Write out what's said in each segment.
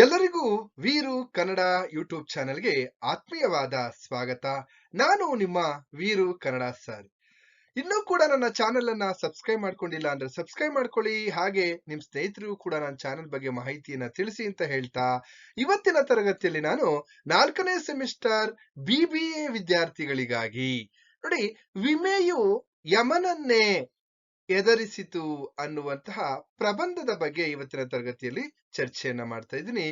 ಎಲ್ಲರಿಗೂ ವೀರು ಕನ್ನಡ ಯೂಟ್ಯೂಬ್ ಚಾನೆಲ್ಗೆ ಆತ್ಮೀಯವಾದ ಸ್ವಾಗತ. ನಾನು ನಿಮ್ಮ ವೀರು ಕನ್ನಡ ಸರ್. ಇನ್ನೂ ಕೂಡ ನನ್ನ ಚಾನೆಲ್ ಅನ್ನ ಸಬ್ಸ್ಕ್ರೈಬ್ ಮಾಡ್ಕೊಂಡಿಲ್ಲ ಅಂದ್ರೆ ಸಬ್ಸ್ಕ್ರೈಬ್ ಮಾಡ್ಕೊಳ್ಳಿ. ಹಾಗೆ ನಿಮ್ ಸ್ನೇಹಿತರಿಗೂ ಕೂಡ ನನ್ನ ಚಾನೆಲ್ ಬಗ್ಗೆ ಮಾಹಿತಿಯನ್ನ ತಿಳಿಸಿ ಅಂತ ಹೇಳ್ತಾ, ಇವತ್ತಿನ ತರಗತಿಯಲ್ಲಿ ನಾನು 4ನೇ ಸೆಮಿಸ್ಟರ್ BBA ವಿದ್ಯಾರ್ಥಿಗಳಿಗಾಗಿ ನೋಡಿ, ವಿಮೆಯು ಯಮನನ್ನೇ ಎದರಿಸಿತು ಅನ್ನುವಂತಹ ಪ್ರಬಂಧದ ಬಗ್ಗೆ ಇವತ್ತಿನ ತರಗತಿಯಲ್ಲಿ ಚರ್ಚೆಯನ್ನ ಮಾಡ್ತಾ ಇದ್ದೀನಿ.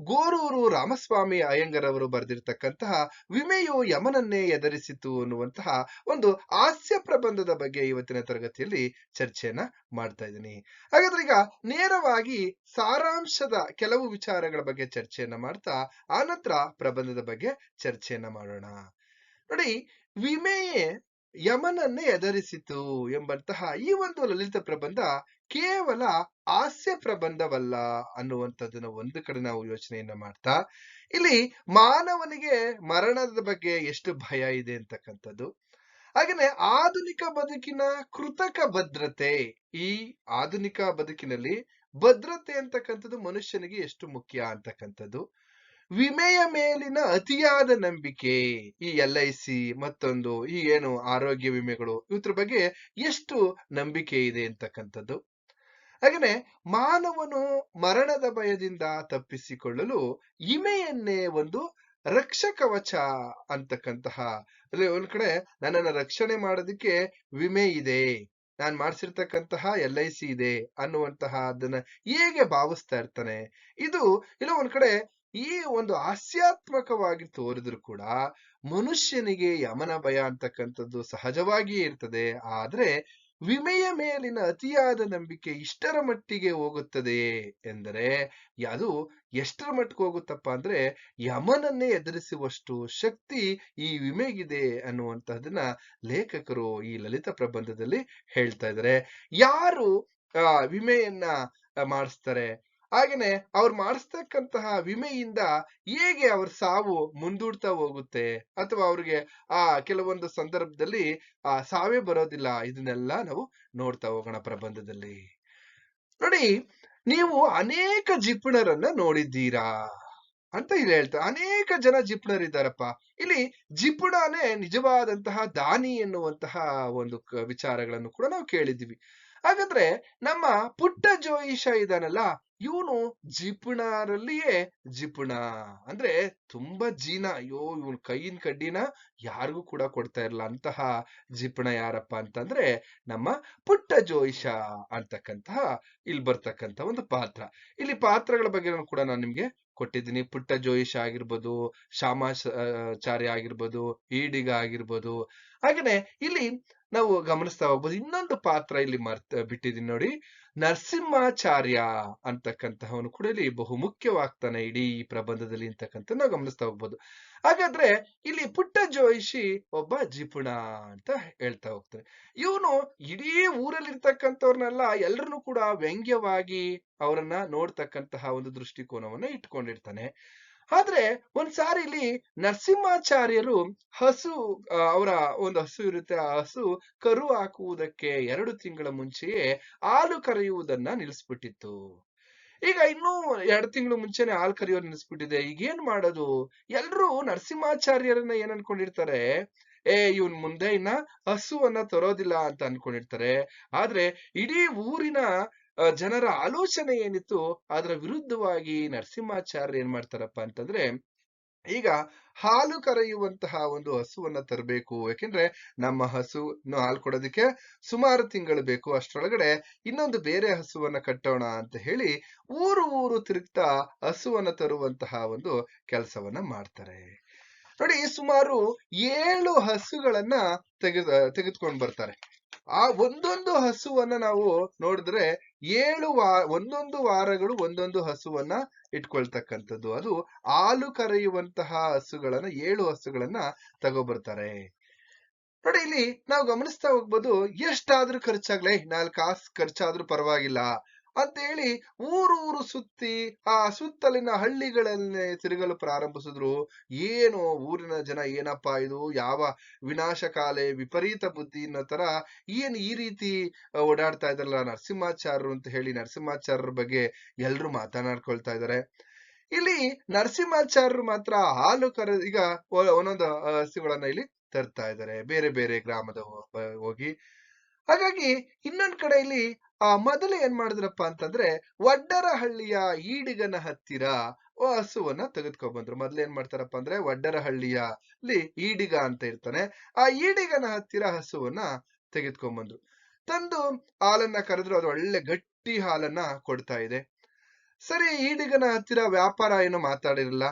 ಗೋರೂರು ರಾಮಸ್ವಾಮಿ ಅಯ್ಯಂಗರ್ ಅವರು ಬರೆದಿರ್ತಕ್ಕಂತಹ ವಿಮೆಯು ಯಮನನ್ನೇ ಎದರಿಸಿತು ಅನ್ನುವಂತಹ ಒಂದು ಹಾಸ್ಯ ಪ್ರಬಂಧದ ಬಗ್ಗೆ ಇವತ್ತಿನ ತರಗತಿಯಲ್ಲಿ ಚರ್ಚೆಯನ್ನ ಮಾಡ್ತಾ ಇದ್ದೀನಿ. ಹಾಗಾದ್ರೆ ಈಗ ನೇರವಾಗಿ ಸಾರಾಂಶದ ಕೆಲವು ವಿಚಾರಗಳ ಬಗ್ಗೆ ಚರ್ಚೆಯನ್ನ ಮಾಡ್ತಾ ಆನಂತರ ಪ್ರಬಂಧದ ಬಗ್ಗೆ ಚರ್ಚೆಯನ್ನ ಮಾಡೋಣ. ನೋಡಿ, ವಿಮೆಯೇ ಯಮನನ್ನೇ ಎದರಿಸಿತು ಎಂಬಂತಹ ಈ ಒಂದು ಲಲಿತ ಪ್ರಬಂಧ ಕೇವಲ ಹಾಸ್ಯ ಪ್ರಬಂಧವಲ್ಲ ಅನ್ನುವಂಥದ್ದನ್ನ ಒಂದು ಕಡೆ ನಾವು ಯೋಚನೆಯನ್ನ ಮಾಡ್ತಾ, ಇಲ್ಲಿ ಮಾನವನಿಗೆ ಮರಣದ ಬಗ್ಗೆ ಎಷ್ಟು ಭಯ ಇದೆ ಅಂತಕ್ಕಂಥದ್ದು, ಹಾಗೇನೆ ಆಧುನಿಕ ಬದುಕಿನ ಕೃತಕ ಭದ್ರತೆ, ಈ ಆಧುನಿಕ ಬದುಕಿನಲ್ಲಿ ಭದ್ರತೆ ಅಂತಕ್ಕಂಥದ್ದು ಮನುಷ್ಯನಿಗೆ ಎಷ್ಟು ಮುಖ್ಯ ಅಂತಕ್ಕಂಥದ್ದು, ವಿಮೆಯ ಮೇಲಿನ ಅತಿಯಾದ ನಂಬಿಕೆ, ಈ LIC ಮತ್ತೊಂದು ಈ ಏನು ಆರೋಗ್ಯ ವಿಮೆಗಳು ಇವ್ರ ಬಗ್ಗೆ ಎಷ್ಟು ನಂಬಿಕೆ ಇದೆ ಅಂತಕ್ಕಂಥದ್ದು, ಹಾಗೇನೆ ಮಾನವನು ಮರಣದ ಭಯದಿಂದ ತಪ್ಪಿಸಿಕೊಳ್ಳಲು ವಿಮೆಯನ್ನೇ ಒಂದು ರಕ್ಷಕವಚ ಅಂತಕ್ಕಂತಹ, ಅಂದ್ರೆ ಒಂದ್ ಕಡೆ ನನ್ನನ್ನ ರಕ್ಷಣೆ ಮಾಡೋದಕ್ಕೆ ವಿಮೆ ಇದೆ, ನಾನ್ ಮಾಡ್ಸಿರ್ತಕ್ಕಂತಹ LIC ಇದೆ ಅನ್ನುವಂತಹ ಅದನ್ನ ಹೇಗೆ ಭಾವಿಸ್ತಾ ಇರ್ತಾನೆ. ಇದು ಇಲ್ಲ ಒಂದ್ ಕಡೆ ಈ ಒಂದು ಹಾಸ್ಯಾತ್ಮಕವಾಗಿ ತೋರಿದ್ರು ಕೂಡ ಮನುಷ್ಯನಿಗೆ ಯಮನ ಭಯ ಅಂತಕ್ಕಂಥದ್ದು ಸಹಜವಾಗಿಯೇ ಇರ್ತದೆ. ಆದ್ರೆ ವಿಮೆಯ ಮೇಲಿನ ಅತಿಯಾದ ನಂಬಿಕೆ ಇಷ್ಟರ ಮಟ್ಟಿಗೆ ಹೋಗುತ್ತದೆಯೇ ಎಂದರೆ, ಅದು ಎಷ್ಟರ ಮಟ್ಟಿಗೆ ಹೋಗುತ್ತಪ್ಪ ಅಂದ್ರೆ ಯಮನನ್ನೇ ಎದುರಿಸುವಷ್ಟು ಶಕ್ತಿ ಈ ವಿಮೆಗಿದೆ ಅನ್ನುವಂತಹದನ್ನ ಲೇಖಕರು ಈ ಲಲಿತ ಪ್ರಬಂಧದಲ್ಲಿ ಹೇಳ್ತಾ ಇದ್ದಾರೆ. ಯಾರು ವಿಮೆಯನ್ನ ಮಾಡಿಸ್ತಾರೆ, ಹಾಗೇನೆ ಅವ್ರು ಮಾಡಿಸ್ತಕ್ಕಂತಹ ವಿಮೆಯಿಂದ ಹೇಗೆ ಅವ್ರ ಸಾವು ಮುಂದೂಡ್ತಾ ಹೋಗುತ್ತೆ, ಅಥವಾ ಅವ್ರಿಗೆ ಕೆಲವೊಂದು ಸಂದರ್ಭದಲ್ಲಿ ಸಾವೇ ಬರೋದಿಲ್ಲ, ಇದನ್ನೆಲ್ಲ ನಾವು ನೋಡ್ತಾ ಹೋಗೋಣ ಪ್ರಬಂಧದಲ್ಲಿ. ನೋಡಿ, ನೀವು ಅನೇಕ ಜಿಪುಣರನ್ನ ನೋಡಿದ್ದೀರಾ ಅಂತ ಇಲ್ಲಿ ಹೇಳ್ತಾರೆ. ಅನೇಕ ಜನ ಜಿಪುಣರಿದ್ದಾರಪ್ಪ. ಇಲ್ಲಿ ಜಿಪುಣನೇ ನಿಜವಾದಂತಹ ದಾನಿ ಎನ್ನುವಂತಹ ಒಂದು ವಿಚಾರಗಳನ್ನು ಕೂಡ ನಾವು ಕೇಳಿದ್ದೀವಿ. ಹಾಗಾದ್ರೆ ನಮ್ಮ ಪುಟ್ಟ ಜೋಯಿಷ ಇದಾನಲ್ಲ, ಇವನು ಜಿಪುಣರಲ್ಲಿಯೇ ಜಿಪುಣ. ಅಂದ್ರೆ ತುಂಬಾ ಜೀನ, ಅಯ್ಯೋ ಇವನ್ ಕೈಯಿನ ಕಡ್ಡಿನ ಯಾರಿಗೂ ಕೂಡ ಕೊಡ್ತಾ ಇರಲ್ಲ ಅಂತಹ ಜಿಪುಣ ಯಾರಪ್ಪ ಅಂತಂದ್ರೆ ನಮ್ಮ ಪುಟ್ಟ ಜೋಯಿಷ ಅಂತಕ್ಕಂತಹ ಇಲ್ಲಿ ಬರ್ತಕ್ಕಂತ ಒಂದು ಪಾತ್ರ. ಇಲ್ಲಿ ಪಾತ್ರಗಳ ಬಗ್ಗೆ ಕೂಡ ನಾನು ನಿಮ್ಗೆ ಕೊಟ್ಟಿದ್ದೀನಿ. ಪುಟ್ಟ ಜೋಯಿಷ ಆಗಿರ್ಬೋದು, ಶ್ಯಾಮಾಚಾರ್ಯ ಆಗಿರ್ಬೋದು, ಈಡಿಗ ಆಗಿರ್ಬೋದು. ಹಾಗೇನೆ ಇಲ್ಲಿ ನಾವು ಗಮನಿಸ್ತಾ ಹೋಗ್ಬೋದು, ಇನ್ನೊಂದು ಪಾತ್ರ ಇಲ್ಲಿ ಬಿಟ್ಟಿದ್ದೀನಿ ನೋಡಿ, ನರಸಿಂಹಾಚಾರ್ಯ ಅಂತಕ್ಕಂತಹವನು ಕೂಡ ಇಲ್ಲಿ ಬಹು ಮುಖ್ಯವಾಗ್ತಾನೆ ಇಡೀ ಈ ಪ್ರಬಂಧದಲ್ಲಿ ಅಂತಕ್ಕಂಥ ನಾವು ಗಮನಿಸ್ತಾ ಹೋಗ್ಬೋದು. ಹಾಗಾದ್ರೆ ಇಲ್ಲಿ ಪುಟ್ಟ ಜೋಯಿಷಿ ಒಬ್ಬ ಜಿಪುಣ ಅಂತ ಹೇಳ್ತಾ ಹೋಗ್ತಾರೆ. ಇವನು ಇಡೀ ಊರಲ್ಲಿರ್ತಕ್ಕಂಥವ್ರನ್ನೆಲ್ಲ ಎಲ್ರನ್ನೂ ಕೂಡ ವ್ಯಂಗ್ಯವಾಗಿ ಅವರನ್ನ ನೋಡ್ತಕ್ಕಂತಹ ಒಂದು ದೃಷ್ಟಿಕೋನವನ್ನ ಇಟ್ಕೊಂಡಿರ್ತಾನೆ. ಆದ್ರೆ ಒಂದ್ಸಾರಿ ಇಲ್ಲಿ ನರಸಿಂಹಾಚಾರ್ಯರು ಹಸು, ಅವರ ಒಂದು ಹಸು ಇರುತ್ತೆ, ಆ ಹಸು ಕರು ಹಾಕುವುದಕ್ಕೆ 2 ತಿಂಗಳ ಮುಂಚೆಯೇ ಹಾಲು ಕರೆಯುವುದನ್ನ ನಿಲ್ಲಿಸ್ಬಿಟ್ಟಿತ್ತು. ಈಗ ಇನ್ನೂ 2 ತಿಂಗಳು ಮುಂಚೆನೆ ಹಾಲು ಕರೆಯೋದು ನಿಲ್ಲಿಸ್ಬಿಟ್ಟಿದೆ. ಈಗ ಏನ್ ಮಾಡೋದು? ಎಲ್ರೂ ನರಸಿಂಹಾಚಾರ್ಯರನ್ನ ಏನ್ ಅನ್ಕೊಂಡಿರ್ತಾರೆ, ಇವನ್ ಮುಂದೆ ಇನ್ನ ಹಸುವನ್ನ ತರೋದಿಲ್ಲ ಅಂತ ಅನ್ಕೊಂಡಿರ್ತಾರೆ. ಆದ್ರೆ ಇಡೀ ಊರಿನ ಜನರ ಆಲೋಚನೆ ಏನಿತ್ತು ಅದರ ವಿರುದ್ಧವಾಗಿ ನರಸಿಂಹಾಚಾರ್ಯ ಏನ್ ಮಾಡ್ತಾರಪ್ಪ ಅಂತಂದ್ರೆ, ಈಗ ಹಾಲು ಕರೆಯುವಂತಹ ಒಂದು ಹಸುವನ್ನ ತರಬೇಕು, ಯಾಕೆಂದ್ರೆ ನಮ್ಮ ಹಸು ಹಾಲು ಕೊಡೋದಕ್ಕೆ ಸುಮಾರು ತಿಂಗಳು ಬೇಕು, ಅಷ್ಟರೊಳಗಡೆ ಇನ್ನೊಂದು ಬೇರೆ ಹಸುವನ್ನ ಕಟ್ಟೋಣ ಅಂತ ಹೇಳಿ ಊರು ತಿರುಗ್ತಾ ಹಸುವನ್ನ ತರುವಂತಹ ಒಂದು ಕೆಲಸವನ್ನ ಮಾಡ್ತಾರೆ. ನೋಡಿ, ಸುಮಾರು 7 ಹಸುಗಳನ್ನ ತೆಗೆದುಕೊಂಡು ಬರ್ತಾರೆ. ಆ ಒಂದೊಂದು ಹಸುವನ್ನ ನಾವು ನೋಡಿದ್ರೆ ಒಂದೊಂದು ವಾರಗಳು ಒಂದೊಂದು ಹಸುವನ್ನ ಇಟ್ಕೊಳ್ತಕ್ಕಂಥದ್ದು. ಅದು ಹಾಲು ಕರೆಯುವಂತಹ ಹಸುಗಳನ್ನ 7 ಹಸುಗಳನ್ನ ತಗೋಬರ್ತಾರೆ. ನೋಡಿ, ಇಲ್ಲಿ ನಾವು ಗಮನಿಸ್ತಾ ಹೋಗ್ಬೋದು, ಎಷ್ಟಾದ್ರೂ ಖರ್ಚಾಗ್ಲಿ, 4 ಕಾಸು ಖರ್ಚಾದ್ರೂ ಪರವಾಗಿಲ್ಲ ಅಂತ ಹೇಳಿ ಊರು ಸುತ್ತಿ ಆ ಸುತ್ತಲಿನ ಹಳ್ಳಿಗಳನ್ನೇ ತಿರುಗಲು ಪ್ರಾರಂಭಿಸಿದ್ರು. ಏನು ಊರಿನ ಜನ, ಏನಪ್ಪಾ ಇದು, ಯಾವ ವಿನಾಶಕಾಲೆ ವಿಪರೀತ ಬುದ್ಧಿ ಅನ್ನೋ ತರ ಏನ್ ಈ ರೀತಿ ಓಡಾಡ್ತಾ ಇದಾರಲ್ಲ ನರಸಿಂಹಾಚಾರ್ಯರು ಅಂತ ಹೇಳಿ ನರಸಿಂಹಾಚಾರ್ಯರ ಬಗ್ಗೆ ಎಲ್ರು ಮಾತನಾಡ್ಕೊಳ್ತಾ ಇದಾರೆ. ಇಲ್ಲಿ ನರಸಿಂಹಾಚಾರ್ಯರು ಮಾತ್ರ ಹಾಲು ಈಗ ಒಂದೊಂದು ಹಸುಗಳನ್ನ ಇಲ್ಲಿ ತರ್ತಾ ಇದ್ದಾರೆ ಬೇರೆ ಬೇರೆ ಗ್ರಾಮದ ಹೋಗಿ. ಹಾಗಾಗಿ ಇನ್ನೊಂದ್ ಕಡೆ ಇಲ್ಲಿ ಮೊದಲು ಏನ್ ಮಾಡಿದ್ರಪ್ಪ ಅಂತಂದ್ರೆ ವಡ್ಡರಹಳ್ಳಿಯ ಈಡಿಗನ ಹತ್ತಿರ ಹಸುವನ್ನ ತೆಗೆದುಕೊಂಡ್ ಬಂದ್ರು. ಮೊದ್ಲು ಏನ್ ಮಾಡ್ತಾರಪ್ಪ ಅಂದ್ರೆ ವಡ್ಡರಹಳ್ಳಿಯಲ್ಲಿ ಈಡಿಗ ಅಂತ ಇರ್ತಾನೆ, ಆ ಈಡಿಗನ ಹತ್ತಿರ ಹಸುವನ್ನ ತೆಗೆದುಕೊಂಡ್ ಬಂದ್ರು. ತಂದು ಹಾಲನ್ನ ಕರೆದ್ರು, ಅದು ಒಳ್ಳೆ ಗಟ್ಟಿ ಹಾಲನ್ನ ಕೊಡ್ತಾ ಇದೆ. ಸರಿ, ಈಡಿಗನ ಹತ್ತಿರ ವ್ಯಾಪಾರ ಏನು ಮಾತಾಡಿರಲಿಲ್ಲ.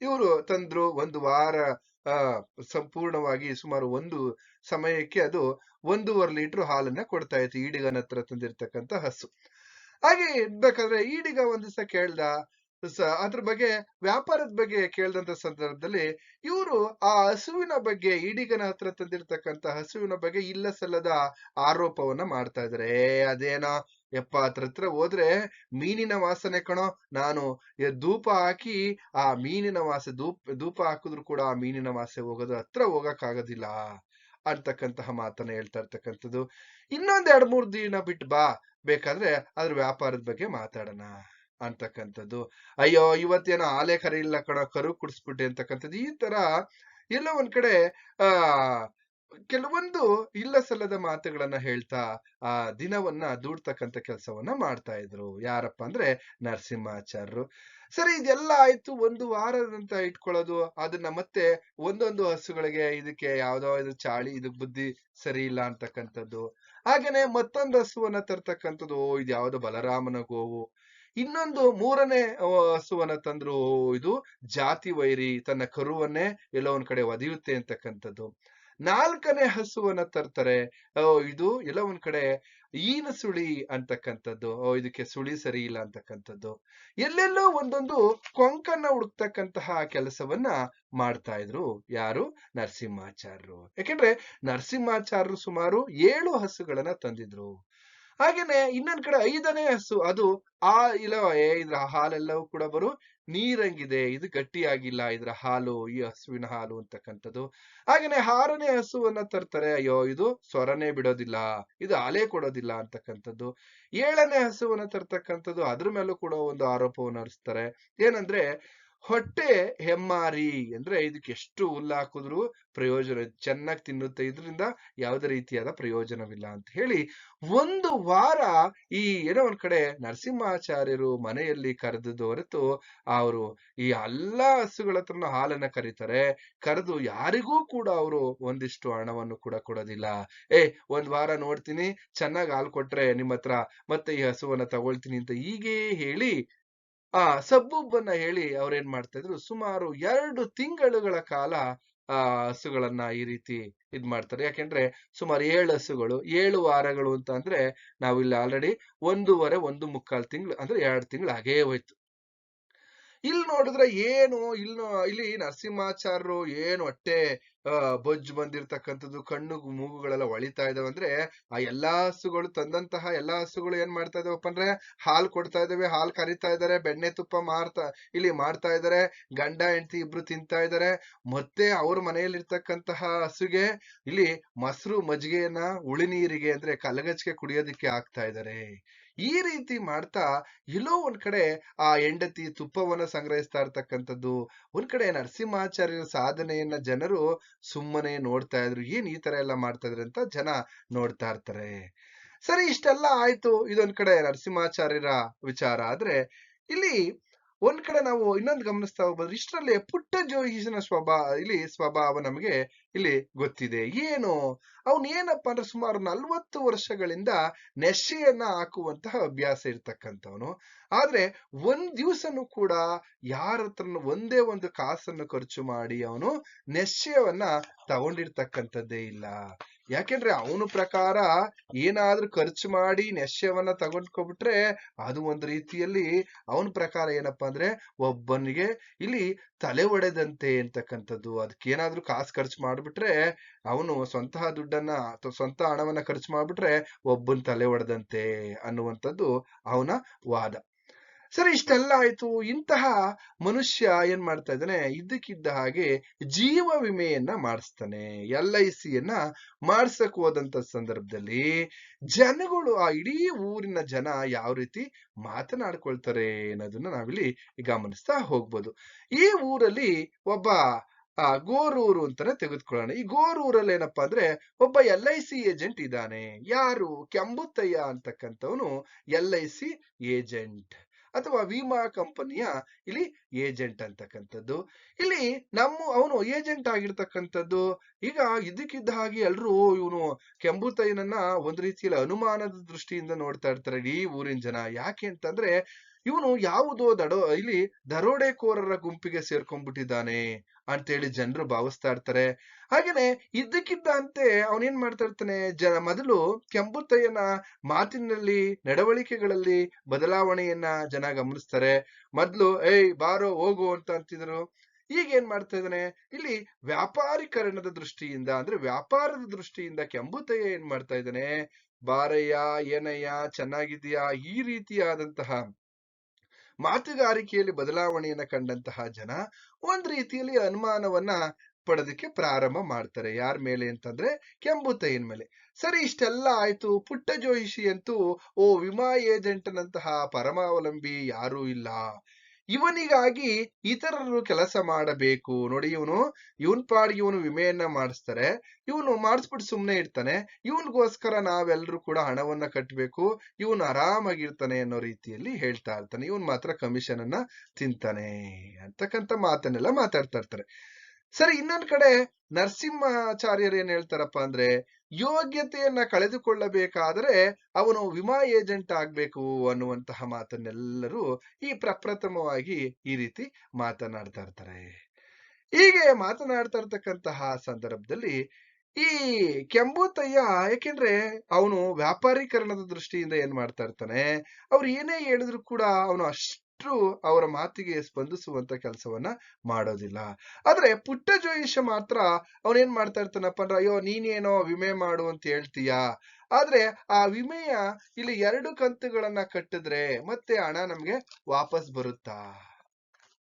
ಇವರು ತಂದ್ರು, ಒಂದು ವಾರ ಸಂಪೂರ್ಣವಾಗಿ ಸುಮಾರು ಒಂದು ಸಮಯಕ್ಕೆ ಅದು 1.5 ಲೀಟರ್ ಹಾಲನ್ನ ಕೊಡ್ತಾ ಇತ್ತು ಈಡಿಗನ ಹತ್ರ ತಂದಿರ್ತಕ್ಕಂತ ಹಸು. ಹಾಗೆ ಇರ್ಬೇಕಾದ್ರೆ ಈಡಿಗ ಒಂದ್ ದಿವಸ ಕೇಳ್ದ, ಅದ್ರ ಬಗ್ಗೆ ವ್ಯಾಪಾರದ ಬಗ್ಗೆ ಕೇಳ್ದಂತ ಸಂದರ್ಭದಲ್ಲಿ ಇವರು ಆ ಹಸುವಿನ ಬಗ್ಗೆ, ಈಡಿಗನ ಹತ್ರ ತಂದಿರ್ತಕ್ಕಂತ ಹಸುವಿನ ಬಗ್ಗೆ ಇಲ್ಲ ಸಲ್ಲದ ಆರೋಪವನ್ನ ಮಾಡ್ತಾ ಇದಾರೆ. ಅದೇನೋ ಯಪ್ಪ, ಹತ್ರ ಹೋದ್ರೆ ಮೀನಿನ ವಾಸನೆ ಕಣೋ, ನಾನು ಧೂಪ ಹಾಕಿ ಆ ಮೀನಿನ ಧೂಪ ಹಾಕಿದ್ರು ಕೂಡ ಆ ಮೀನಿನ ವಾಸನೆ ಹೋಗೋದು, ಹತ್ರ ಹೋಗಕ್ ಆಗೋದಿಲ್ಲ ಅಂತಕ್ಕಂತಹ ಮಾತನ್ನ ಹೇಳ್ತಾ ಇರ್ತಕ್ಕಂಥದ್ದು. ಇನ್ನೊಂದ್ 2-3 ದಿನ ಬಿಟ್ಟು ಬಾ, ಬೇಕಾದ್ರೆ ಅದ್ರ ವ್ಯಾಪಾರದ ಬಗ್ಗೆ ಮಾತಾಡೋಣ ಅಂತಕ್ಕಂಥದ್ದು. ಅಯ್ಯೋ, ಇವತ್ತೇನೋ ಹಾಲೇ ಕರೆಯಿಲ್ಲ ಕಣೋ, ಕರು ಕುಡಿಸ್ಬಿಟ್ಟೆ ಅಂತಕ್ಕಂಥದ್ದು. ಈ ತರ ಎಲ್ಲೋ ಒಂದ್ ಕಡೆ ಆ ಕೆಲವೊಂದು ಇಲ್ಲ ಸಲ್ಲದ ಮಾತುಗಳನ್ನ ಹೇಳ್ತಾ ಆ ದಿನವನ್ನ ದೂಡ್ತಕ್ಕಂತ ಕೆಲಸವನ್ನ ಮಾಡ್ತಾ ಇದ್ರು. ಯಾರಪ್ಪ ಅಂದ್ರೆ ನರಸಿಂಹಾಚಾರ್ಯರು. ಸರಿ, ಇದೆಲ್ಲ ಆಯ್ತು. ಒಂದು ವಾರದಂತ ಇಟ್ಕೊಳ್ಳೋದು, ಅದನ್ನ ಮತ್ತೆ ಒಂದೊಂದು ಹಸುಗಳಿಗೆ ಇದಕ್ಕೆ ಯಾವ್ದೋ ಇದು ಚಾಳಿ, ಇದಕ್ ಬುದ್ಧಿ ಸರಿ ಇಲ್ಲ ಅಂತಕ್ಕಂಥದ್ದು. ಹಾಗೇನೆ ಮತ್ತೊಂದು ಹಸುವನ್ನ ತರ್ತಕ್ಕಂಥದ್ದು, ಇದು ಯಾವ್ದೋ ಬಲರಾಮನ ಗೋವು. ಇನ್ನೊಂದು 3ನೇ ಹಸುವನ್ನ ತಂದ್ರು, ಇದು ಜಾತಿ ವೈರಿ, ತನ್ನ ಕರುವನ್ನೇ ಎಲ್ಲೋ ಒಂದ್ ಕಡೆ ಒದೆಯುತ್ತೆ ಅಂತಕ್ಕಂಥದ್ದು. 4ನೇ ಹಸುವನ್ನ ತರ್ತಾರೆ, ಇದು ಎಲ್ಲೋ ಒಂದ್ ಕಡೆ ಈನ ಸುಳಿ ಅಂತಕ್ಕಂಥದ್ದು, ಇದಕ್ಕೆ ಸುಳಿ ಸರಿ ಇಲ್ಲ ಅಂತಕ್ಕಂಥದ್ದು. ಎಲ್ಲೆಲ್ಲೋ ಒಂದೊಂದು ಕೊಂಕನ್ನ ಹುಡುಕ್ತಕ್ಕಂತಹ ಕೆಲಸವನ್ನ ಮಾಡ್ತಾ ಇದ್ರು ಯಾರು, ನರಸಿಂಹಾಚಾರ್ಯರು. ಯಾಕೆಂದ್ರೆ ನರಸಿಂಹಾಚಾರ್ಯರು ಸುಮಾರು 7 ಹಸುಗಳನ್ನ ತಂದಿದ್ರು. ಹಾಗೇನೆ ಇನ್ನೊಂದ್ ಕಡೆ 5ನೇ ಹಸು, ಅದು ಇಲ್ಲ, ಇದ್ರ ಹಾಲೆಲ್ಲವೂ ಕೂಡ ನೀರಂಗಿದೆ, ಇದು ಗಟ್ಟಿಯಾಗಿಲ್ಲ ಇದ್ರ ಹಾಲು, ಈ ಹಸುವಿನ ಹಾಲು ಅಂತಕ್ಕಂಥದ್ದು. ಹಾಗೇನೆ 6ನೇ ಹಸುವನ್ನ ತರ್ತಾರೆ, ಅಯ್ಯೋ ಇದು ಸ್ವರನೇ ಬಿಡೋದಿಲ್ಲ, ಇದು ಹಾಲೇ ಕೊಡೋದಿಲ್ಲ ಅಂತಕ್ಕಂಥದ್ದು. 7ನೇ ಹಸುವನ್ನ ತರ್ತಕ್ಕಂಥದ್ದು, ಅದ್ರ ಮೇಲೂ ಕೂಡ ಒಂದು ಆರೋಪವನ್ನು ಹೊರಿಸ್ತಾರೆ. ಏನಂದ್ರೆ ಹೊಟ್ಟೆ ಹೆಮ್ಮಾರಿ, ಅಂದ್ರೆ ಇದಕ್ಕೆ ಎಷ್ಟು ಹುಲ್ಲು ಹಾಕಿದ್ರು ಪ್ರಯೋಜನ, ಚೆನ್ನಾಗಿ ತಿನ್ನುತ್ತೆ, ಇದರಿಂದ ಯಾವುದೇ ರೀತಿಯಾದ ಪ್ರಯೋಜನವಿಲ್ಲ ಅಂತ ಹೇಳಿ ಒಂದು ವಾರ ಈ ಏನೋ ಒಂದ್ ಕಡೆ ನರಸಿಂಹಾಚಾರ್ಯರು ಮನೆಯಲ್ಲಿ ಕರೆದದ್ದು ಹೊರತು ಅವರು ಈ ಎಲ್ಲಾ ಹಸುಗಳ ಹತ್ರನ ಹಾಲನ್ನ ಕರೀತಾರೆ. ಕರೆದು ಯಾರಿಗೂ ಕೂಡ ಅವರು ಒಂದಿಷ್ಟು ಹಣವನ್ನು ಕೂಡ ಕೊಡೋದಿಲ್ಲ. ಒಂದ್ ವಾರ ನೋಡ್ತೀನಿ, ಚೆನ್ನಾಗಿ ಹಾಲು ಕೊಟ್ರೆ ನಿಮ್ಮ ಹತ್ರ ಮತ್ತೆ ಈ ಹಸುವನ್ನ ತಗೊಳ್ತೀನಿ ಅಂತ ಹೀಗೆ ಹೇಳಿ ಸಬ್ಬುಬ್ಬನ್ನ ಹೇಳಿ ಅವ್ರೇನ್ ಮಾಡ್ತಾ ಇದ್ರು, ಸುಮಾರು 2 ತಿಂಗಳುಗಳ ಕಾಲ ಹಸುಗಳನ್ನ ಈ ರೀತಿ ಇದ್ ಮಾಡ್ತಾರೆ. ಯಾಕೆಂದ್ರೆ ಸುಮಾರು 7 ಹಸುಗಳು 7 ವಾರಗಳು ಅಂತ ಅಂದ್ರೆ ನಾವಿಲ್ಲಿ ಆಲ್ರೆಡಿ 1.5 ತಿಂಗಳು ಅಂದ್ರೆ 2 ತಿಂಗಳು ಆಗೇ ಹೋಯ್ತು. ಇಲ್ಲಿ ನೋಡಿದ್ರೆ ಏನು, ಇಲ್ಲಿ ನರಸಿಂಹಾಚಾರ್ಯರು ಏನು ಹೊಟ್ಟೆ ಬೊಜ್ಜು ಬಂದಿರ್ತಕ್ಕಂಥದ್ದು, ಕಣ್ಣು ಮೂಗುಗಳೆಲ್ಲ ಹೊಳಿತಾ ಇದಾವೆ. ಅಂದ್ರೆ ಆ ಎಲ್ಲಾ ಹಸುಗಳು ತಂದಂತಹ ಎಲ್ಲಾ ಹಸುಗಳು ಏನ್ ಮಾಡ್ತಾ ಇದಾವಪ್ಪ ಅಂದ್ರೆ ಹಾಲು ಕೊಡ್ತಾ ಇದಾವೆ, ಹಾಲು ಕರಿತಾ ಇದಾರೆ, ಬೆಣ್ಣೆ ತುಪ್ಪ ಇಲ್ಲಿ ಮಾಡ್ತಾ ಇದಾರೆ, ಗಂಡ ಹೆಂಡತಿ ಇಬ್ರು ತಿಂತಾ ಇದಾರೆ. ಮತ್ತೆ ಅವ್ರ ಮನೆಯಲ್ಲಿ ಇರ್ತಕ್ಕಂತಹ ಹಸುಗೆ ಇಲ್ಲಿ ಮೊಸರು ಮಜ್ಜಿಗೆಯನ್ನ ಉಳಿ ನೀರಿಗೆ ಅಂದ್ರೆ ಕಲಗಚ್ಚಿಗೆ ಕುಡಿಯೋದಿಕ್ಕೆ ಹಾಕ್ತಾ ಇದಾರೆ. ಈ ರೀತಿ ಮಾಡ್ತಾ ಎಲ್ಲೋ ಒಂದ್ ಕಡೆ ಆ ಹೆಂಡತಿ ತುಪ್ಪವನ್ನ ಸಂಗ್ರಹಿಸ್ತಾ ಇರ್ತಕ್ಕಂಥದ್ದು, ಒಂದ್ ಕಡೆ ನರಸಿಂಹಾಚಾರ್ಯರ ಸಾಧನೆಯನ್ನ ಜನರು ಸುಮ್ಮನೆ ನೋಡ್ತಾ ಇದ್ರು. ಏನ್ ಈ ತರ ಎಲ್ಲ ಮಾಡ್ತಾ ಇದ್ರು ಅಂತ ಜನ ನೋಡ್ತಾ ಇರ್ತಾರೆ. ಸರಿ, ಇಷ್ಟೆಲ್ಲ ಆಯ್ತು. ಇದೊಂದ್ ಕಡೆ ನರಸಿಂಹಾಚಾರ್ಯರ ವಿಚಾರ ಆದ್ರೆ, ಇಲ್ಲಿ ಒಂದ್ ಕಡೆ ನಾವು ಇನ್ನೊಂದು ಗಮನಿಸ್ತಾ ಹೋಗ್ಬೋದು. ಇಷ್ಟರಲ್ಲಿ ಪುಟ್ಟ ಜೋಯಿಸನ ಸ್ವಭಾವ ನಮಗೆ ಇಲ್ಲಿ ಗೊತ್ತಿದೆ. ಏನು ಅವನ್ ಏನಪ್ಪಾ ಅಂದ್ರೆ ಸುಮಾರು 40 ವರ್ಷಗಳಿಂದ ನೆಶೆಯನ್ನ ಹಾಕುವಂತಹ ಅಭ್ಯಾಸ ಇರ್ತಕ್ಕಂಥವನು. ಆದ್ರೆ ಒಂದ್ ದಿವಸನು ಕೂಡ ಯಾರ ಹತ್ರನು ಒಂದೇ ಒಂದು ಕಾಸನ್ನು ಖರ್ಚು ಮಾಡಿ ಅವನು ನೆಶ್ಯವನ್ನ ತಗೊಂಡಿರ್ತಕ್ಕಂಥದ್ದೇ ಇಲ್ಲ. ಯಾಕೆಂದ್ರೆ ಅವನ ಪ್ರಕಾರ ಏನಾದ್ರೂ ಖರ್ಚು ಮಾಡಿ ನೆಶ್ಯವನ್ನ ತಗೊಂಡ್ಕೊಬಿಟ್ರೆ ಅದು ಒಂದ್ ರೀತಿಯಲ್ಲಿ ಅವನ ಪ್ರಕಾರ ಏನಪ್ಪಾ ಅಂದ್ರೆ ಒಬ್ಬನಿಗೆ ಇಲ್ಲಿ ತಲೆ ಒಡೆದಂತೆ ಅಂತಕ್ಕಂಥದ್ದು. ಅದಕ್ಕೇನಾದ್ರೂ ಕಾಸು ಖರ್ಚು ಮಾಡ್ಬಿಟ್ರೆ, ಅವನು ಸ್ವಂತ ದುಡ್ಡನ್ನ ಅಥವಾ ಸ್ವಂತ ಹಣವನ್ನ ಖರ್ಚು ಮಾಡ್ಬಿಟ್ರೆ ಒಬ್ಬನ್ ತಲೆ ಒಡೆದಂತೆ ಅನ್ನುವಂಥದ್ದು ಅವನ ವಾದ. ಸರಿ, ಇಷ್ಟೆಲ್ಲ ಆಯ್ತು. ಇಂತಹ ಮನುಷ್ಯ ಏನ್ ಮಾಡ್ತಾ ಇದ್ದಾನೆ, ಇದ್ದಕ್ಕಿದ್ದ ಹಾಗೆ ಜೀವ ವಿಮೆಯನ್ನ ಮಾಡಿಸ್ತಾನೆ. LICಯನ್ನ ಮಾಡ್ಸಕ್ ಹೋದಂತ ಸಂದರ್ಭದಲ್ಲಿ ಜನಗಳು, ಆ ಇಡೀ ಊರಿನ ಜನ ಯಾವ ರೀತಿ ಮಾತನಾಡ್ಕೊಳ್ತಾರೆ ಅನ್ನೋದನ್ನ ನಾವಿಲ್ಲಿ ಗಮನಿಸ್ತಾ ಹೋಗ್ಬೋದು. ಈ ಊರಲ್ಲಿ ಒಬ್ಬ ಗೋರೂರು ಅಂತಾನೆ ತೆಗೆದುಕೊಳ್ಳೋಣ. ಈ ಗೋರೂರಲ್ಲಿ ಏನಪ್ಪಾ ಅಂದ್ರೆ ಒಬ್ಬ LIC ಏಜೆಂಟ್ ಇದ್ದಾನೆ. ಯಾರು? ಕೆಂಬುತ್ತಯ್ಯ ಅಂತಕ್ಕಂಥವನು LIC ಏಜೆಂಟ್ ಅಥವಾ ವಿಮಾ ಕಂಪನಿಯ ಇಲ್ಲಿ ಏಜೆಂಟ್ ಅಂತಕ್ಕಂಥದ್ದು. ಇಲ್ಲಿ ಅವನು ಏಜೆಂಟ್ ಆಗಿರ್ತಕ್ಕಂಥದ್ದು. ಈಗ ಇದಕ್ಕಿದ್ದ ಹಾಗೆ ಎಲ್ರು ಇವನು ಕೆಂಬುತಯ್ಯನನ್ನ ಒಂದ್ ರೀತಿಯಲ್ಲಿ ಅನುಮಾನದ ದೃಷ್ಟಿಯಿಂದ ನೋಡ್ತಾ ಇರ್ತಾರೆ ಇಡೀ ಊರಿನ ಜನ. ಯಾಕೆ ಅಂತಂದ್ರೆ ಇವನು ಯಾವುದೋ ಇಲ್ಲಿ ದರೋಡೆಕೋರರ ಗುಂಪಿಗೆ ಸೇರ್ಕೊಂಡ್ಬಿಟ್ಟಿದ್ದಾನೆ ಅಂತೇಳಿ ಜನರು ಭಾವಿಸ್ತಾ ಇರ್ತಾರೆ. ಹಾಗೇನೆ ಇದ್ದಕ್ಕಿದ್ದಂತೆ ಅವನೇನ್ ಮಾಡ್ತಾ ಇರ್ತಾನೆ, ಮೊದಲು ಕೆಂಬುತ್ತಯ್ಯನ ಮಾತಿನಲ್ಲಿ, ನಡವಳಿಕೆಗಳಲ್ಲಿ ಬದಲಾವಣೆಯನ್ನ ಜನ ಗಮನಿಸ್ತಾರೆ. ಮೊದ್ಲು ಏಯ್ ಬಾರೋ ಹೋಗು ಅಂತ ಅಂತಿದ್ರು. ಈಗ ಏನ್ ಮಾಡ್ತಾ ಇದ್ದಾನೆ, ಇಲ್ಲಿ ವ್ಯಾಪಾರೀಕರಣದ ದೃಷ್ಟಿಯಿಂದ, ಅಂದ್ರೆ ವ್ಯಾಪಾರದ ದೃಷ್ಟಿಯಿಂದ ಕೆಂಬುತ್ತಯ್ಯ ಏನ್ ಮಾಡ್ತಾ ಇದ್ದಾನೆ, ಬಾರಯ್ಯ, ಏನಯ್ಯ, ಚೆನ್ನಾಗಿದ್ಯಾ, ಈ ರೀತಿಯಾದಂತಹ ಮಾತುಗಾರಿಕೆಯಲ್ಲಿ ಬದಲಾವಣೆಯನ್ನ ಕಂಡಂತಹ ಜನ ಒಂದ್ ರೀತಿಯಲ್ಲಿ ಅನುಮಾನವನ್ನ ಪಡೋದಕ್ಕೆ ಪ್ರಾರಂಭ ಮಾಡ್ತಾರೆ. ಯಾರ ಮೇಲೆ ಅಂತಂದ್ರೆ ಕೆಂಬುತ್ತಯ್ಯನ ಮೇಲೆ. ಸರಿ, ಇಷ್ಟೆಲ್ಲ ಆಯ್ತು. ಪುಟ್ಟ ಜೋಯಿಷಿ ಅಂತೂ ವಿಮಾ ಏಜೆಂಟ್ನಂತಹ ಪರಮಾವಲಂಬಿ ಯಾರೂ ಇಲ್ಲ. ಇವನಿಗಾಗಿ ಇತರರು ಕೆಲಸ ಮಾಡಬೇಕು. ನೋಡಿ, ಇವನ್ ಪಾಡಿಗೆ ಇವನು ವಿಮೆಯನ್ನ ಮಾಡಿಸ್ತಾರೆ, ಇವನು ಮಾಡಿಸ್ಬಿಟ್ಟು ಸುಮ್ನೆ ಇರ್ತಾನೆ, ಇವನ್ಗೋಸ್ಕರ ನಾವೆಲ್ಲರೂ ಕೂಡ ಹಣವನ್ನ ಕಟ್ಟಬೇಕು, ಇವನು ಆರಾಮಾಗಿರ್ತಾನೆ ಅನ್ನೋ ರೀತಿಯಲ್ಲಿ ಹೇಳ್ತಾ ಇರ್ತಾನೆ. ಇವನ್ ಮಾತ್ರ ಕಮಿಷನ್ ಅನ್ನ ತಿಂತಾನೆ ಅಂತಕ್ಕಂಥ ಮಾತನ್ನೆಲ್ಲ ಮಾತಾಡ್ತಾ ಇರ್ತಾರೆ. ಸರಿ, ಇನ್ನೊಂದ್ ಕಡೆ ನರಸಿಂಹಾಚಾರ್ಯರು ಏನ್ ಹೇಳ್ತಾರಪ್ಪ ಅಂದ್ರೆ, ಯೋಗ್ಯತೆಯನ್ನ ಕಳೆದುಕೊಳ್ಳಬೇಕಾದರೆ ಅವನು ವಿಮಾ ಏಜೆಂಟ್ ಆಗ್ಬೇಕು ಅನ್ನುವಂತಹ ಮಾತನ್ನೆಲ್ಲರೂ ಈ ಪ್ರಪ್ರಥಮವಾಗಿ ಈ ರೀತಿ ಮಾತನಾಡ್ತಾ ಇರ್ತಾರೆ. ಹೀಗೆ ಮಾತನಾಡ್ತಾ ಇರ್ತಕ್ಕಂತಹ ಸಂದರ್ಭದಲ್ಲಿ ಈ ಕೆಂಬುತ್ತಯ್ಯ, ಯಾಕೆಂದ್ರೆ ಅವನು ವ್ಯಾಪಾರೀಕರಣದ ದೃಷ್ಟಿಯಿಂದ ಏನ್ ಮಾಡ್ತಾ ಇರ್ತಾನೆ, ಅವ್ರು ಏನೇ ಹೇಳಿದ್ರು ಕೂಡ ಅವನು ಅವರ ಮಾತಿಗೆ ಸ್ಪಂದಿಸುವಂತ ಕೆಲಸವನ್ನ ಮಾಡೋದಿಲ್ಲ. ಆದ್ರೆ ಪುಟ್ಟ ಜೋಯಿಷ ಮಾತ್ರ ಅವನೇನ್ ಮಾಡ್ತಾ ಇರ್ತಾನಪ್ಪ ಅಂದ್ರೆ, ಅಯ್ಯೋ ನೀನೇನೋ ವಿಮೆ ಮಾಡು ಅಂತ ಹೇಳ್ತೀಯಾ, ಆದ್ರೆ ಆ ವಿಮೆಯ ಇಲ್ಲಿ 2 ಕಂತುಗಳನ್ನ ಕಟ್ಟಿದ್ರೆ ಮತ್ತೆ ಹಣ ನಮ್ಗೆ ವಾಪಸ್ ಬರುತ್ತಾ?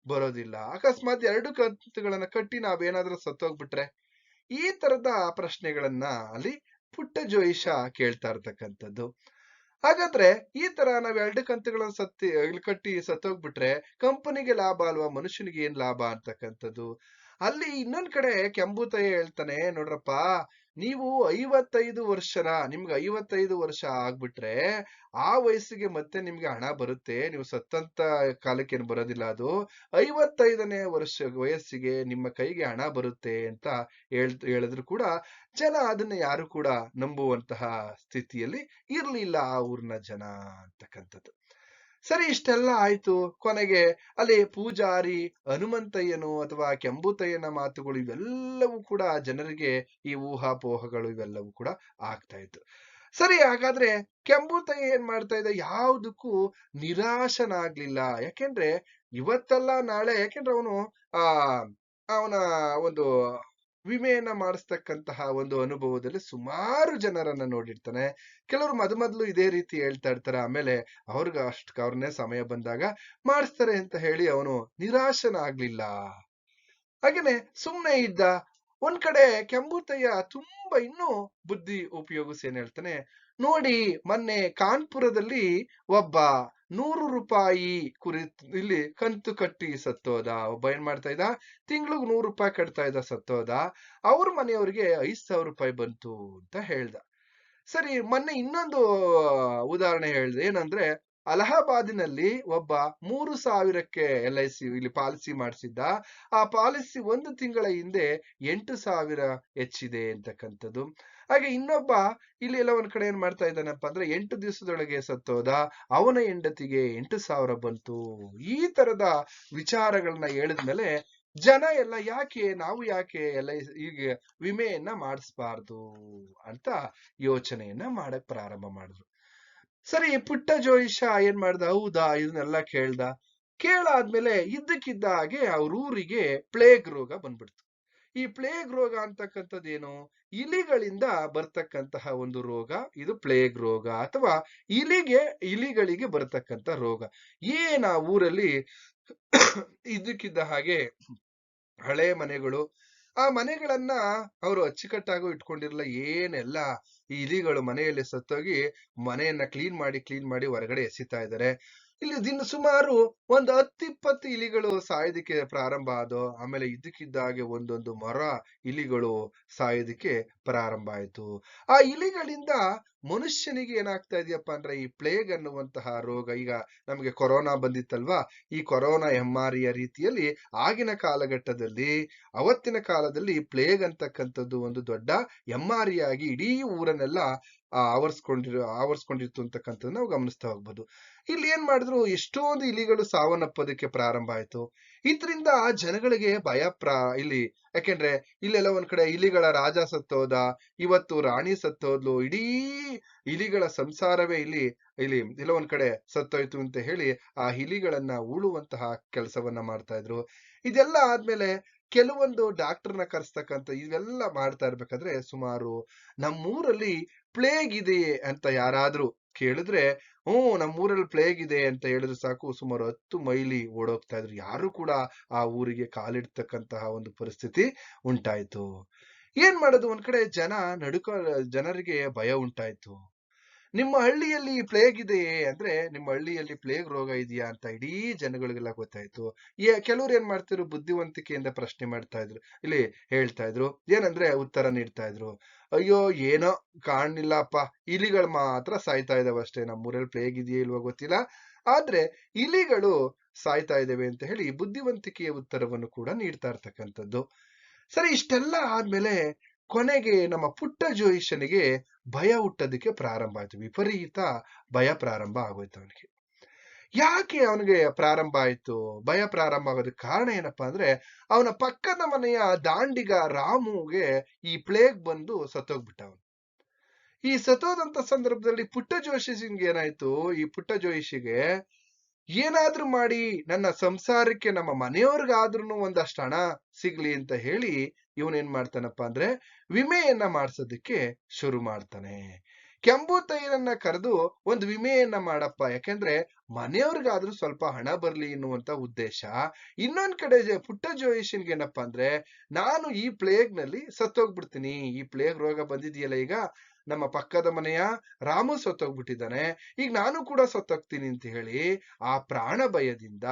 ಬರೋದಿಲ್ಲ. ಅಕಸ್ಮಾತ್ 2 ಕಂತುಗಳನ್ನ ಕಟ್ಟಿ ನಾವೇನಾದ್ರೂ ಸತ್ತೋಗ್ಬಿಟ್ರೆ? ಈ ತರದ ಪ್ರಶ್ನೆಗಳನ್ನ ಅಲ್ಲಿ ಪುಟ್ಟ ಜೋಯಿಷ ಕೇಳ್ತಾ ಇರ್ತಕ್ಕಂಥದ್ದು. ಹಾಗಾದ್ರೆ ಈ ತರ ನಾವ್ 2 ಕಂತುಗಳನ್ನ ಇಲ್ಲಿ ಕಟ್ಟಿ ಸತ್ತೋಗ್ಬಿಟ್ರೆ ಕಂಪನಿಗೆ ಲಾಭ ಅಲ್ವಾ, ಮನುಷ್ಯನಿಗೆ ಏನ್ ಲಾಭ ಅಂತಕ್ಕಂಥದ್ದು. ಅಲ್ಲಿ ಇನ್ನೊಂದ್ ಕಡೆ ಕೆಂಬುತ್ತಯ್ಯ ಹೇಳ್ತಾನೆ, ನೋಡ್ರಪ್ಪ, ನೀವು 55 ವರ್ಷ ಆಗ್ಬಿಟ್ರೆ ಆ ವಯಸ್ಸಿಗೆ ಮತ್ತೆ ನಿಮ್ಗೆ ಹಣ ಬರುತ್ತೆ. ನೀವು ಸತ್ತಂತ ಕಾಲಕ್ಕೇನು ಬರೋದಿಲ್ಲ. ಅದು 55ನೇ ವಯಸ್ಸಿಗೆ ನಿಮ್ಮ ಕೈಗೆ ಹಣ ಬರುತ್ತೆ ಅಂತ ಹೇಳಿದ್ರು ಕೂಡ ಜನ ಅದನ್ನ ಯಾರು ಕೂಡ ನಂಬುವಂತಹ ಸ್ಥಿತಿಯಲ್ಲಿ ಇರ್ಲಿಲ್ಲ ಆ ಊರಿನ ಜನ ಅಂತಕ್ಕಂಥದ್ದು. ಸರಿ, ಇಷ್ಟೆಲ್ಲ ಆಯ್ತು. ಕೊನೆಗೆ ಅಲ್ಲಿ ಪೂಜಾರಿ ಹನುಮಂತಯ್ಯನು ಅಥವಾ ಕೆಂಬುತ್ತಯ್ಯನ ಮಾತುಗಳು ಇವೆಲ್ಲವೂ ಕೂಡ ಜನರಿಗೆ ಈ ಊಹಾಪೋಹಗಳು ಇವೆಲ್ಲವೂ ಕೂಡ ಆಗ್ತಾ ಇತ್ತು. ಸರಿ, ಹಾಗಾದ್ರೆ ಕೆಂಬುತ್ತಯ್ಯ ಏನ್ ಮಾಡ್ತಾ ಇದ್ದ, ಯಾವುದಕ್ಕೂ ನಿರಾಶನಾಗ್ಲಿಲ್ಲ. ಯಾಕೆಂದ್ರೆ ಇವತ್ತಲ್ಲ ನಾಳೆ, ಯಾಕೆಂದ್ರೆ ಅವನು ಅವನ ಒಂದು ವಿಮೆಯನ್ನ ಮಾಡಿಸ್ತಕ್ಕಂತಹ ಒಂದು ಅನುಭವದಲ್ಲಿ ಸುಮಾರು ಜನರನ್ನ ನೋಡಿರ್ತಾನೆ. ಕೆಲವರು ಮೊದಲು ಇದೇ ರೀತಿ ಹೇಳ್ತಾ ಇರ್ತಾರೆ, ಆಮೇಲೆ ಅವ್ರನ್ನೇ ಸಮಯ ಬಂದಾಗ ಮಾಡಿಸ್ತಾರೆ ಅಂತ ಹೇಳಿ ಅವನು ನಿರಾಶನಾಗ್ಲಿಲ್ಲ. ಹಾಗೇನೆ ಸುಮ್ನೆ ಇದ್ದ. ಒಂದ್ ಕಡೆ ಕೆಂಬುತ್ತಯ್ಯ ತುಂಬಾ ಇನ್ನೂ ಬುದ್ಧಿ ಉಪಯೋಗಿಸಿ ಏನ್ ಹೇಳ್ತಾನೆ, ನೋಡಿ, ಮೊನ್ನೆ ಕಾನ್ಪುರದಲ್ಲಿ ಒಬ್ಬ 100 ರೂಪಾಯಿ ಇಲ್ಲಿ ಕಂತು ಕಟ್ಟಿ ಸತ್ತೋದ. ಒಬ್ಬ ಏನ್ ಮಾಡ್ತಾ ಇದ್ದ, ತಿಂಗ್ಳಿಗೆ 100 ರೂಪಾಯಿ ಕಟ್ತಾ ಇದ್ದ, ಸತ್ತೋದ. ಅವ್ರ ಮನೆಯವ್ರಿಗೆ 5,000 ರೂಪಾಯಿ ಬಂತು ಅಂತ ಹೇಳ್ದ. ಸರಿ, ಮೊನ್ನೆ ಇನ್ನೊಂದು ಉದಾಹರಣೆ ಹೇಳ್ದೆ. ಏನಂದ್ರೆ, ಅಲಹಾಬಾದಿನಲ್ಲಿ ಒಬ್ಬ 3,000ಕ್ಕೆ LIC ಇಲ್ಲಿ ಪಾಲಿಸಿ ಮಾಡಿಸಿದ್ದ. ಆ ಪಾಲಿಸಿ 1 ತಿಂಗಳ ಹಿಂದೆ 8,000 ಹೆಚ್ಚಿದೆ ಅಂತಕ್ಕಂಥದ್ದು. ಹಾಗೆ ಇನ್ನೊಬ್ಬ ಇಲ್ಲಿ ಎಲ್ಲ ಒಂದ್ ಕಡೆ ಏನ್ ಮಾಡ್ತಾ ಇದ್ದಾನಪ್ಪ ಅಂದ್ರೆ, 8 ದಿವಸದೊಳಗೆ ಸತ್ತೋದ, ಅವನ ಹೆಂಡತಿಗೆ 8,000 ಬಂತು. ಈ ತರದ ವಿಚಾರಗಳನ್ನ ಹೇಳಿದ್ಮೇಲೆ ಜನ ಎಲ್ಲ ನಾವು ಯಾಕೆ ಹೀಗೆ ವಿಮೆಯನ್ನ ಮಾಡಿಸ್ಬಾರ್ದು ಅಂತ ಯೋಚನೆಯನ್ನ ಮಾಡಕ್ ಪ್ರಾರಂಭ ಮಾಡಿದ್ರು. ಸರಿ, ಪುಟ್ಟ ಜೋಯಿಷ ಏನ್ ಮಾಡ್ದ, ಹೌದಾ ಇದನ್ನೆಲ್ಲ ಕೇಳಾದ್ಮೇಲೆ ಇದ್ದಕ್ಕಿದ್ದ ಹಾಗೆ ಅವ್ರ ಊರಿಗೆ ಪ್ಲೇಗ್ ರೋಗ ಬಂದ್ಬಿಡ್ತು. ಈ ಪ್ಲೇಗ್ ರೋಗ ಅಂತಕ್ಕಂಥದ್ದೇನು? ಇಲಿಗಳಿಂದ ಬರ್ತಕ್ಕಂತಹ ಒಂದು ರೋಗ ಇದು ಪ್ಲೇಗ್ ರೋಗ, ಅಥವಾ ಇಲಿಗಳಿಗೆ ಬರ್ತಕ್ಕಂಥ ರೋಗ. ಆ ಊರಲ್ಲಿ ಇದಕ್ಕಿದ್ದ ಹಾಗೆ ಹಳೆ ಮನೆಗಳು, ಆ ಮನೆಗಳನ್ನ ಅವರು ಅಚ್ಚುಕಟ್ಟಾಗೂ ಇಟ್ಕೊಂಡಿರಲ್ಲ. ಏನೆಲ್ಲ ಈ ಇಲಿಗಳು ಮನೆಯಲ್ಲಿ ಸತ್ತೋಗಿ ಮನೆಯನ್ನ ಕ್ಲೀನ್ ಮಾಡಿ ಹೊರಗಡೆ ಎಸಿತಾ ಇದ್ದಾರೆ. ಇಲ್ಲಿ ಸುಮಾರು ಒಂದು 10-20 ಇಲಿಗಳು ಸಾಯೋದಕ್ಕೆ ಪ್ರಾರಂಭ ಆದವು. ಆಮೇಲೆ ಇದಕ್ಕಿದ್ದಾಗೆ ಒಂದೊಂದು ಮರ ಇಲಿಗಳು ಸಾಯೋದಕ್ಕೆ ಪ್ರಾರಂಭ ಆಯ್ತು. ಆ ಇಲಿಗಳಿಂದ ಮನುಷ್ಯನಿಗೆ ಏನಾಗ್ತಾ ಇದೆಯಪ್ಪ ಅಂದ್ರೆ ಈ ಪ್ಲೇಗ್ ಅನ್ನುವಂತಹ ರೋಗ. ಈಗ ನಮಗೆ ಕೊರೋನಾ ಬಂದಿತ್ತಲ್ವಾ, ಈ ಕೊರೋನಾ ಹೆಮ್ಮಾರಿಯ ರೀತಿಯಲ್ಲಿ ಆಗಿನ ಕಾಲಘಟ್ಟದಲ್ಲಿ, ಅವತ್ತಿನ ಕಾಲದಲ್ಲಿ ಪ್ಲೇಗ್ ಅಂತಕ್ಕಂಥದ್ದು ಒಂದು ದೊಡ್ಡ ಹೆಮ್ಮಾರಿಯಾಗಿ ಇಡೀ ಊರನ್ನೆಲ್ಲ ಆವರಿಸ್ಕೊಂಡಿತ್ತು ಅಂತಕ್ಕಂಥದ್ದು ನಾವು ಗಮನಿಸ್ತಾ ಹೋಗ್ಬೋದು. ಇಲ್ಲಿ ಏನ್ ಮಾಡಿದ್ರು, ಎಷ್ಟೊಂದು ಇಲಿಗಳು ಸಾವನ್ನಪ್ಪೋದಕ್ಕೆ ಪ್ರಾರಂಭ ಆಯ್ತು. ಇದರಿಂದ ಜನಗಳಿಗೆ ಇಲ್ಲಿ ಯಾಕೆಂದ್ರೆ ಇಲ್ಲೆಲ್ಲ ಒಂದ್ ಕಡೆ ಇಲಿಗಳ ರಾಜ ಸತ್ತೋದ, ಇವತ್ತು ರಾಣಿ ಸತ್ತೋದ್ಲು, ಇಡೀ ಇಲಿಗಳ ಸಂಸಾರವೇ ಇಲ್ಲಿ ಎಲ್ಲ ಒಂದ್ ಕಡೆ ಸತ್ತೋಯ್ತು ಅಂತ ಹೇಳಿ ಆ ಇಲಿಗಳನ್ನ ಉಳುವಂತಹ ಕೆಲಸವನ್ನ ಮಾಡ್ತಾ ಇದ್ರು. ಇದೆಲ್ಲ ಆದ್ಮೇಲೆ ಕೆಲವೊಂದು ಡಾಕ್ಟರ್ನ ಕರೆಸ್ತಕ್ಕಂಥ ಇವೆಲ್ಲ ಮಾಡ್ತಾ ಇರ್ಬೇಕಾದ್ರೆ ಸುಮಾರು ನಮ್ಮೂರಲ್ಲಿ ಪ್ಲೇಗ್ ಇದೆಯೇ ಅಂತ ಯಾರಾದ್ರೂ ಕೇಳಿದ್ರೆ, ನಮ್ಮೂರಲ್ಲಿ ಪ್ಲೇಗ್ ಇದೆ ಅಂತ ಹೇಳಿದ್ರೆ ಸಾಕು, ಸುಮಾರು 10 ಮೈಲಿ ಓಡೋಗ್ತಾ ಇದ್ರು. ಯಾರು ಕೂಡ ಆ ಊರಿಗೆ ಕಾಲಿಡ್ತಕ್ಕಂತಹ ಒಂದು ಪರಿಸ್ಥಿತಿ ಉಂಟಾಯ್ತು. ಏನ್ ಮಾಡೋದು, ಒಂದ್ ಕಡೆ ಜನರಿಗೆ ಭಯ ಉಂಟಾಯ್ತು. ನಿಮ್ಮ ಹಳ್ಳಿಯಲ್ಲಿ ಪ್ಲೇಗ್ ಇದೆಯೇ ಅಂದ್ರೆ, ನಿಮ್ಮ ಹಳ್ಳಿಯಲ್ಲಿ ಪ್ಲೇಗ್ ರೋಗ ಇದೆಯಾ ಅಂತ ಇಡೀ ಜನಗಳಿಗೆಲ್ಲ ಗೊತ್ತಾಯ್ತು. ಕೆಲವ್ರು ಏನ್ ಮಾಡ್ತಿದ್ರು, ಬುದ್ಧಿವಂತಿಕೆಯಿಂದ ಪ್ರಶ್ನೆ ಮಾಡ್ತಾ ಇದ್ರು, ಇಲ್ಲಿ ಹೇಳ್ತಾ ಇದ್ರು, ಏನಂದ್ರೆ ಉತ್ತರ ನೀಡ್ತಾ ಇದ್ರು, ಅಯ್ಯೋ ಏನೋ ಕಾಣ್ಲಿಲ್ಲಪ್ಪ, ಇಲಿಗಳು ಮಾತ್ರ ಸಾಯ್ತಾ ಇದಾವೆ ಅಷ್ಟೇ, ನಮ್ಮೂರಲ್ಲಿ ಪ್ಲೇಗ್ ಇದೆಯೇ ಇಲ್ವೋ ಗೊತ್ತಿಲ್ಲ, ಆದ್ರೆ ಇಲಿಗಳು ಸಾಯ್ತಾ ಇದಾವೆ ಅಂತ ಹೇಳಿ ಬುದ್ಧಿವಂತಿಕೆಯ ಉತ್ತರವನ್ನು ಕೂಡ ನೀಡ್ತಾ ಇರ್ತಕ್ಕಂಥದ್ದು. ಸರಿ, ಇಷ್ಟೆಲ್ಲ ಆದ್ಮೇಲೆ ಕೊನೆಗೆ ನಮ್ಮ ಪುಟ್ಟ ಜೋಯಿಷನಿಗೆ ಭಯ ಹುಟ್ಟೋದಕ್ಕೆ ಪ್ರಾರಂಭ ಆಯ್ತು. ವಿಪರೀತ ಭಯ ಪ್ರಾರಂಭ ಆಗೋಯ್ತು ಅವನಿಗೆ. ಯಾಕೆ ಅವನಿಗೆ ಪ್ರಾರಂಭ ಆಯ್ತು ಭಯ ಪ್ರಾರಂಭ ಆಗೋದಕ್ಕೆ ಕಾರಣ ಏನಪ್ಪಾ ಅಂದ್ರೆ, ಅವನ ಪಕ್ಕದ ಮನೆಯ ದಾಂಡಿಗ ರಾಮುಗೆ ಈ ಪ್ಲೇಗ್ ಬಂದು ಸತ್ತೋಗ್ಬಿಟ್ಟ ಅವನು. ಈ ಸತ್ತೋದಂತ ಸಂದರ್ಭದಲ್ಲಿ ಪುಟ್ಟ ಜೋಯಿಷಿಗೆ ಏನಾಯ್ತು, ಈ ಪುಟ್ಟ ಜೋಯಿಷಿಗೆ ಏನಾದ್ರೂ ಮಾಡಿ ನನ್ನ ಸಂಸಾರಕ್ಕೆ, ನಮ್ಮ ಮನೆಯವ್ರಿಗಾದ್ರೂ ಒಂದಷ್ಟು ಹಣ ಸಿಗ್ಲಿ ಅಂತ ಹೇಳಿ ಇವನೇನ್ ಮಾಡ್ತಾನಪ್ಪ ಅಂದ್ರೆ ವಿಮೆಯನ್ನ ಮಾಡ್ಸೋದಕ್ಕೆ ಶುರು ಮಾಡ್ತಾನೆ. ಕೆಂಬೂತಯ್ಯನನ್ನ ಕರೆದು ಒಂದು ವಿಮೆಯನ್ನ ಮಾಡಪ್ಪ, ಯಾಕೆಂದ್ರೆ ಮನೆಯವ್ರಿಗಾದ್ರೂ ಸ್ವಲ್ಪ ಹಣ ಬರ್ಲಿ ಎನ್ನುವಂತ ಉದ್ದೇಶ. ಇನ್ನೊಂದ್ ಕಡೆ ಪುಟ್ಟ ಜೋಯಿಷನ್ಗೆ ಏನಪ್ಪಾ ಅಂದ್ರೆ, ನಾನು ಈ ಪ್ಲೇಗ್ ನಲ್ಲಿ ಸತ್ತೋಗ್ಬಿಡ್ತೀನಿ, ಈ ಪ್ಲೇಗ್ ರೋಗ ಬಂದಿದೆಯಲ್ಲ, ಈಗ ನಮ್ಮ ಪಕ್ಕದ ಮನೆಯ ರಾಮು ಸತ್ತೋಗ್ಬಿಟ್ಟಿದ್ದಾನೆ, ಈಗ ನಾನು ಕೂಡ ಸತ್ತೋಗ್ತೀನಿ ಅಂತ ಹೇಳಿ ಆ ಪ್ರಾಣ ಭಯದಿಂದ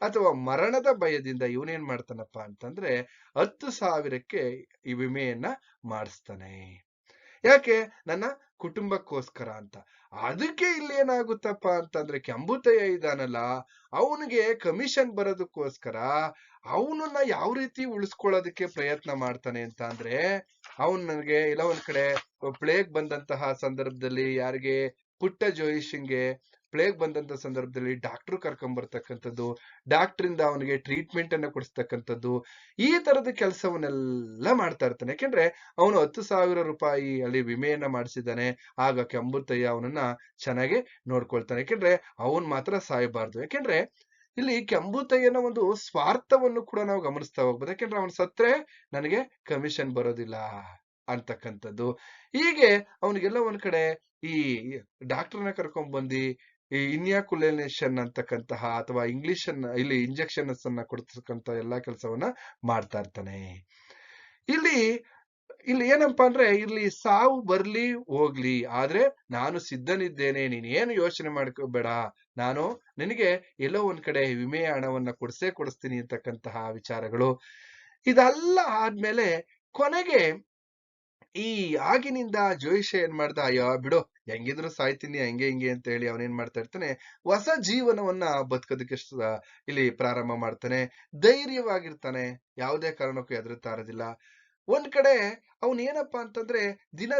ಅಥವಾ ಮರಣದ ಭಯದಿಂದ ಇವನೇನ್ ಮಾಡ್ತಾನಪ್ಪ ಅಂತಂದ್ರೆ 10,000ಕ್ಕೆ ಈ ವಿಮೆಯನ್ನ ಮಾಡಿಸ್ತಾನೆ. ಯಾಕೆ, ನನ್ನ ಕುಟುಂಬಕ್ಕೋಸ್ಕರ ಅಂತ. ಅದಕ್ಕೆ ಇಲ್ಲಿ ಏನಾಗುತ್ತಪ್ಪ ಅಂತಂದ್ರೆ, ಕೆಂಬುತಯ್ಯ ಇದಾನಲ್ಲ, ಅವನಿಗೆ ಕಮಿಷನ್ ಬರೋದಕ್ಕೋಸ್ಕರ ಅವನನ್ನ ಯಾವ ರೀತಿ ಉಳಿಸ್ಕೊಳ್ಳೋದಕ್ಕೆ ಪ್ರಯತ್ನ ಮಾಡ್ತಾನೆ ಅಂತ ಅಂದ್ರೆ, ನನಗೆ ಇಲ್ಲ ಒಂದ್ ಕಡೆ ಪ್ಲೇಗ್ ಬಂದಂತಹ ಸಂದರ್ಭದಲ್ಲಿ ಯಾರಿಗೆ, ಪುಟ್ಟ ಜೋಯಿಷನ್ಗೆ ಪ್ಲೇಗ್ ಬಂದಂತ ಸಂದರ್ಭದಲ್ಲಿ ಡಾಕ್ಟರ್ ಕರ್ಕೊಂಡ್ ಬರ್ತಕ್ಕಂಥದ್ದು, ಡಾಕ್ಟರಿಂದ ಅವನಿಗೆ ಟ್ರೀಟ್ಮೆಂಟ್ ಅನ್ನ ಕೊಡಿಸ್ತಕ್ಕಂಥದ್ದು, ಈ ತರದ ಕೆಲಸವನ್ನೆಲ್ಲ ಮಾಡ್ತಾ ಇರ್ತಾನೆ. ಯಾಕೆಂದ್ರೆ ಅವನು 10,000 ರೂಪಾಯಿ ಅಲ್ಲಿ ವಿಮೆಯನ್ನ ಮಾಡಿಸಿದ್ದಾನೆ. ಆಗ ಕೆಂಬುತಯ್ಯ ಅವನನ್ನ ಚೆನ್ನಾಗಿ ನೋಡ್ಕೊಳ್ತಾನೆ, ಯಾಕೆಂದ್ರೆ ಅವನ್ ಮಾತ್ರ ಸಾಯಬಾರ್ದು. ಯಾಕೆಂದ್ರೆ ಇಲ್ಲಿ ಕೆಂಬುತಯ್ಯನ ಒಂದು ಸ್ವಾರ್ಥವನ್ನು ಕೂಡ ನಾವು ಗಮನಿಸ್ತಾ ಹೋಗ್ಬೋದು. ಯಾಕೆಂದ್ರೆ ಅವನು ಸತ್ರೆ ನನಗೆ ಕಮಿಷನ್ ಬರೋದಿಲ್ಲ ಅಂತಕ್ಕಂಥದ್ದು. ಹೀಗೆ ಅವನಿಗೆಲ್ಲ ಒಂದ್ ಕಡೆ ಈ ಡಾಕ್ಟರ್ನ ಕರ್ಕೊಂಡ್ ಬಂದು ಈ ಇನ್ಯಾಕುಲೇಷನ್ ಅಂತಕ್ಕಂತಹ ಅಥವಾ ಇಲ್ಲಿ ಇಂಜೆಕ್ಷನ್ಸ್ ಅನ್ನ ಕೊಡ್ತಕ್ಕಂತ ಎಲ್ಲಾ ಕೆಲಸವನ್ನ ಮಾಡ್ತಾ ಇರ್ತಾನೆ. ಇಲ್ಲಿ ಏನಪ್ಪಾ ಅಂದ್ರೆ, ಇಲ್ಲಿ ಸಾವು ಬರ್ಲಿ ಹೋಗ್ಲಿ, ಆದ್ರೆ ನಾನು ಸಿದ್ಧನಿದ್ದೇನೆ, ನೀನೇನು ಯೋಚನೆ ಮಾಡ್ಕೋಬೇಡ, ನಾನು ನಿನಗೆ ಎಲ್ಲೋ ಒಂದ್ ಕಡೆ ವಿಮೆಯ ಹಣವನ್ನ ಕೊಡಿಸ್ತೀನಿ ಅಂತಕ್ಕಂತಹ ವಿಚಾರಗಳು. ಇದೆಲ್ಲ ಆದ್ಮೇಲೆ ಕೊನೆಗೆ ಈ ಆಗಿನಿಂದ ಜೋಯಿಷ ಏನ್ ಮಾಡ್ದ, ಅಯ್ಯೋ ಬಿಡು, ಹೆಂಗಿದ್ರು ಸಾಯ್ತೀನಿ ಹಂಗೆ ಹಿಂಗೆ ಅಂತ ಹೇಳಿ ಅವನೇನ್ ಮಾಡ್ತಾ ಇರ್ತಾನೆ, ಹೊಸ ಜೀವನವನ್ನ ಬದುಕೋದಕ್ಕೆ ಇಲ್ಲಿ ಪ್ರಾರಂಭ ಮಾಡ್ತಾನೆ. ಧೈರ್ಯವಾಗಿರ್ತಾನೆ, ಯಾವುದೇ ಕಾರಣಕ್ಕೂ ಹೆದರುತ್ತಾ ಇರೋದಿಲ್ಲ. ಒಂದ್ ಕಡೆ ಏನಪ್ಪಾ ಅಂತಂದ್ರೆ,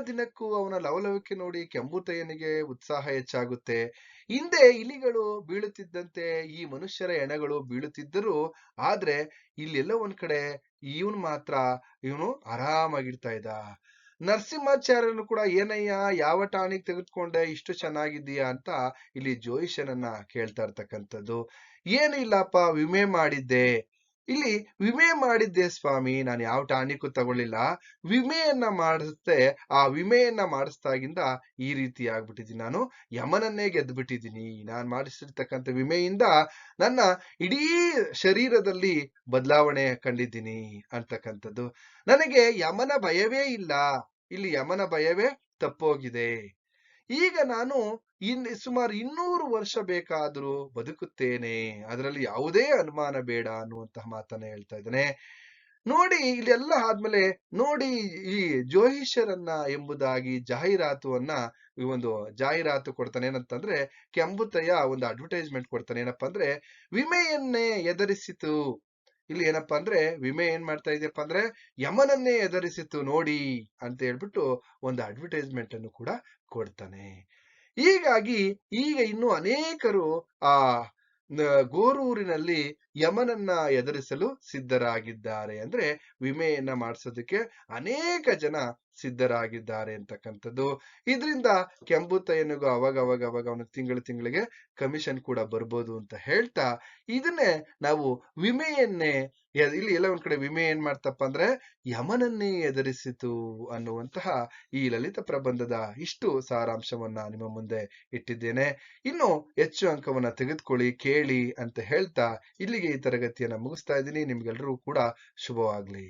ದಿನಕ್ಕೂ ಅವನ ಲವಲವಿಕೆ ನೋಡಿ ಕೆಂಬುತಯ್ಯನಿಗೆ ಉತ್ಸಾಹ ಹೆಚ್ಚಾಗುತ್ತೆ. ಹಿಂದೆ ಇಲಿಗಳು ಬೀಳುತ್ತಿದ್ದಂತೆ ಈ ಮನುಷ್ಯರ ಹೆಣಗಳು ಬೀಳುತ್ತಿದ್ದರು, ಆದ್ರೆ ಇಲ್ಲೆಲ್ಲ ಒಂದ್ ಕಡೆ ಇವನು ಆರಾಮಾಗಿರ್ತಾ ಇದ್ದ. ನರಸಿಂಹಾಚಾರ್ಯನು ಕೂಡ, ಏನಯ್ಯ ಯಾವ ಟಾನಿಕ್ ತೆಗೆದುಕೊಂಡೆ, ಇಷ್ಟು ಚೆನ್ನಾಗಿದ್ದೀಯಾ ಅಂತ ಇಲ್ಲಿ ಜೋಯಿಷನನ್ನ ಕೇಳ್ತಾ ಇರ್ತಕ್ಕಂಥದ್ದು. ಏನು ಇಲ್ಲಪ್ಪ, ವಿಮೆ ಮಾಡಿದ್ದೆ, ಇಲ್ಲಿ ವಿಮೆ ಮಾಡಿದ್ದೆ ಸ್ವಾಮಿ, ನಾನು ಯಾವ ಟಾನಿಕ್ ತಗೊಳ್ಳಿಲ್ಲ, ವಿಮೆಯನ್ನ ಮಾಡಿಸುತ್ತೆ, ಆ ವಿಮೆಯನ್ನ ಮಾಡಿಸ್ದಾಗಿಂದ ಈ ರೀತಿ ಆಗ್ಬಿಟ್ಟಿದ್ದೀನಿ, ನಾನು ಯಮನನ್ನೇ ಗೆದ್ಬಿಟ್ಟಿದ್ದೀನಿ, ನಾನು ಮಾಡಿಸಿರ್ತಕ್ಕಂಥ ವಿಮೆಯಿಂದ ನನ್ನ ಇಡೀ ಶರೀರದಲ್ಲಿ ಬದಲಾವಣೆ ಕಂಡಿದ್ದೀನಿ ಅಂತಕ್ಕಂಥದ್ದು. ನನಗೆ ಯಮನ ಭಯವೇ ಇಲ್ಲ, ಇಲ್ಲಿ ಯಮನ ಭಯವೇ ತಪ್ಪೋಗಿದೆ. ಈಗ ನಾನು ಸುಮಾರು 200 ವರ್ಷ ಬೇಕಾದರೂ ಬದುಕುತ್ತೇನೆ, ಅದರಲ್ಲಿ ಯಾವುದೇ ಅನುಮಾನ ಬೇಡ ಅನ್ನುವಂತಹ ಮಾತನ್ನ ಹೇಳ್ತಾ ಇದ್ದಾನೆ. ನೋಡಿ ಇಲ್ಲೆಲ್ಲ ಆದ್ಮೇಲೆ ನೋಡಿ, ಈ ಜ್ಯೋತಿಷ್ಯರನ್ನ ಎಂಬುದಾಗಿ ಜಾಹೀರಾತುವನ್ನ, ಈ ಒಂದು ಜಾಹೀರಾತು ಕೊಡ್ತಾನೆ. ಏನಂತಂದ್ರೆ ಕೆಂಬುತಯ್ಯ ಒಂದು ಅಡ್ವರ್ಟೈಸ್ಮೆಂಟ್ ಕೊಡ್ತಾನೆ. ಏನಪ್ಪಾ ಅಂದ್ರೆ, ವಿಮೆಯನ್ನೇ ಎದುರಿಸಿತು. ಇಲ್ಲಿ ಏನಪ್ಪಾ ಅಂದ್ರೆ, ವಿಮೆ ಏನ್ ಮಾಡ್ತಾ ಇದೆಯಪ್ಪ ಅಂದ್ರೆ, ಯಮನನ್ನೇ ಎದುರಿಸಿತು ನೋಡಿ ಅಂತ ಹೇಳ್ಬಿಟ್ಟು ಒಂದು ಅಡ್ವರ್ಟೈಸ್ಮೆಂಟ್ ಅನ್ನು ಕೂಡ ಕೊಡ್ತಾನೆ. ಹೀಗಾಗಿ ಈಗ ಇನ್ನು ಅನೇಕರು ಆ ಗೋರೂರಿನಲ್ಲಿ ಯಮನನ್ನ ಎದುರಿಸಲು ಸಿದ್ಧರಾಗಿದ್ದಾರೆ. ಅಂದ್ರೆ ವಿಮೆಯನ್ನ ಮಾಡಿಸೋದಕ್ಕೆ ಅನೇಕ ಜನ ಸಿದ್ಧರಾಗಿದ್ದಾರೆ ಅಂತಕ್ಕಂಥದ್ದು. ಇದರಿಂದ ಕೆಂಬುತಯ್ಯನಿಗೂ ಅವಾಗ ಅವನ ತಿಂಗಳಿಗೆ ಕಮಿಷನ್ ಕೂಡ ಬರ್ಬೋದು ಅಂತ ಹೇಳ್ತಾ, ಇದನ್ನೇ ನಾವು ವಿಮೆಯನ್ನೇ ಇಲ್ಲಿ ಎಲ್ಲ ಒಂದ್ ಕಡೆ ವಿಮೆ ಏನ್ ಮಾಡ್ತಪ್ಪ ಅಂದ್ರೆ, ಯಮನನ್ನೇ ಎದುರಿಸಿತು ಅನ್ನುವಂತಹ ಈ ಲಲಿತ ಪ್ರಬಂಧದ ಇಷ್ಟು ಸಾರಾಂಶವನ್ನ ನಿಮ್ಮ ಮುಂದೆ ಇಟ್ಟಿದ್ದೇನೆ. ಇನ್ನು ಹೆಚ್ಚು ಅಂಕವನ್ನ ತೆಗೆದುಕೊಳ್ಳಿ, ಕೇಳಿ ಅಂತ ಹೇಳ್ತಾ ಇಲ್ಲಿಗೆ ಈ ತರಗತಿಯನ್ನ ಮುಗಿಸ್ತಾ ಇದ್ದೀನಿ. ನಿಮ್ಗೆಲ್ರಿಗೂ ಕೂಡ ಶುಭವಾಗ್ಲಿ.